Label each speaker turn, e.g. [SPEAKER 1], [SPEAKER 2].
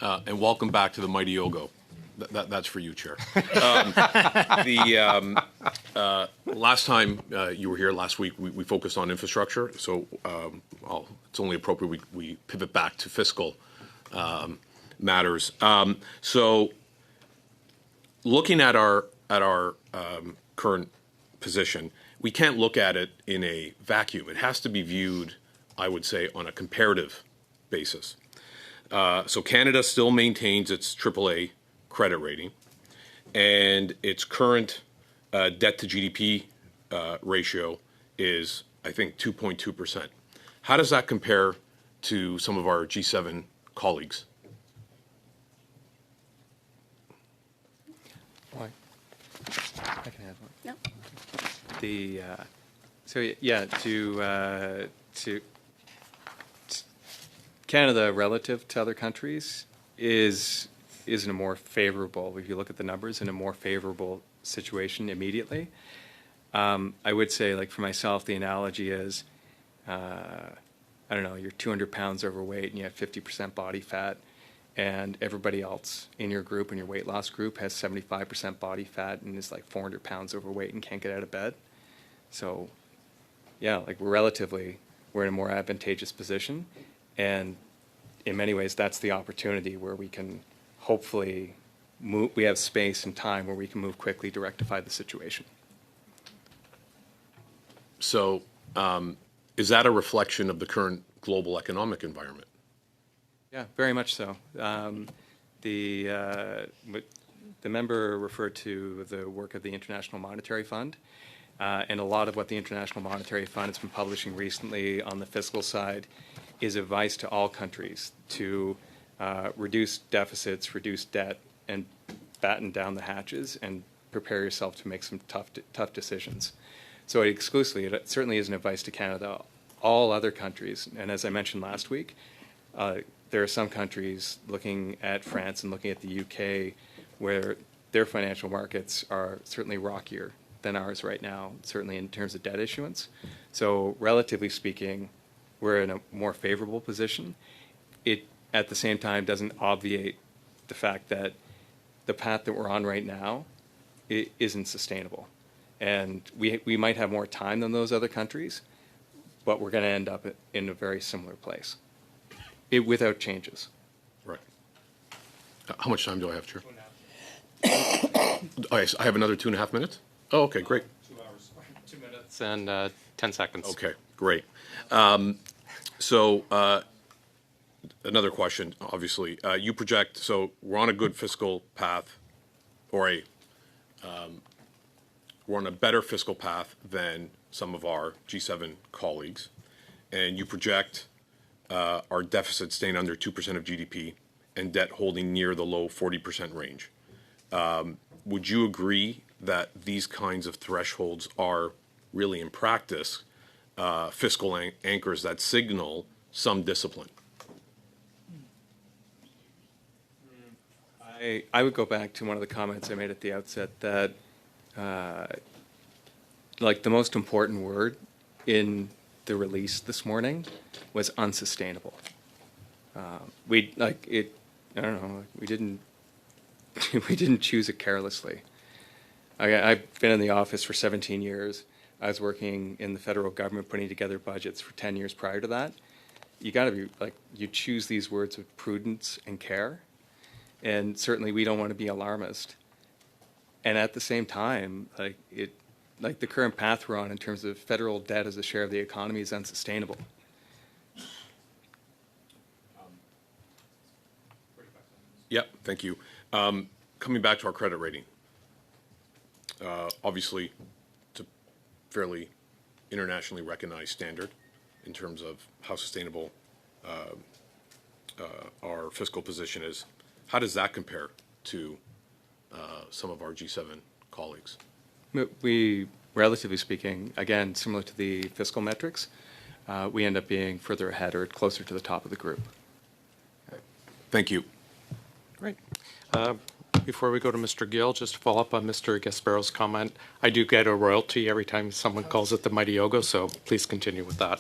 [SPEAKER 1] And welcome back to the mighty Ogo. That's for you, Chair. Last time you were here last week, we focused on infrastructure. So it's only appropriate we pivot back to fiscal matters. So looking at our current position, we can't look at it in a vacuum. It has to be viewed, I would say, on a comparative basis. So Canada still maintains its AAA credit rating, and its current debt to GDP ratio is, I think, 2.2%. How does that compare to some of our G7 colleagues?
[SPEAKER 2] I can add one.
[SPEAKER 3] No.
[SPEAKER 2] To Canada relative to other countries is in a more favorable, if you look at the numbers, in a more favorable situation immediately. I would say, like for myself, the analogy is, I don't know, you're 200 pounds overweight and you have 50% body fat, and everybody else in your group, in your weight loss group, has 75% body fat and is like 400 pounds overweight and can't get out of bed. So, yeah, like we're in a more advantageous position, and in many ways, that's the opportunity where we can hopefully move. We have space and time where we can move quickly to rectify the situation.
[SPEAKER 1] So is that a reflection of the current global economic environment?
[SPEAKER 2] Yeah, very much so. The member referred to the work of the International Monetary Fund, and a lot of what the International Monetary Fund has been publishing recently on the fiscal side is advice to all countries to reduce deficits, reduce debt, and batten down the hatches and prepare yourself to make some tough decisions. So it certainly isn't advice to Canada. All other countries, and as I mentioned last week, there are some countries looking at France and looking at the UK where their financial markets are certainly rockier than ours right now, certainly in terms of debt issuance. So relatively speaking, we're in a more favorable position. It, at the same time, doesn't obviate the fact that the path that we're on right now isn't sustainable. And we might have more time than those other countries, but we're going to end up in a very similar place without changes.
[SPEAKER 1] Right. How much time do I have, Chair? 2.5. Oh, yes, I have another 2.5 minutes? Oh, okay, great.
[SPEAKER 4] 2 hours, 2 minutes, and 10 seconds.
[SPEAKER 1] Okay, great. So another question, obviously. You project, so we're on a good fiscal path, or we're on a better fiscal path than some of our G7 colleagues, and you project our deficit staying under 2% of GDP and debt holding near the low 40% range. Would you agree that these kinds of thresholds are really, in practice, fiscal anchors that signal some discipline?
[SPEAKER 2] I would go back to one of the comments I made at the outset that like the most important word in the release this morning was unsustainable. I don't know, we didn't choose it carelessly. I've been in the office for 17 years. I was working in the federal government putting together budgets for 10 years prior to that. You got to be you choose these words with prudence and care. And certainly we don't want to be alarmist. And at the same time, the current path we're on in terms of federal debt as a share of the economy is unsustainable.
[SPEAKER 1] Yep, thank you. Coming back to our credit rating. Obviously, it's a fairly internationally recognized standard in terms of how sustainable our fiscal position is. How does that compare to some of our G7 colleagues?
[SPEAKER 2] We, relatively speaking, again, similar to the fiscal metrics, we end up being further ahead or closer to the top of the group.
[SPEAKER 1] Thank you.
[SPEAKER 4] Great. Before we go to Mr. Gill, just to follow up on Mr. Gasparo's comment, I do get a royalty every time someone calls it the Mighty Ogo, so please continue with that.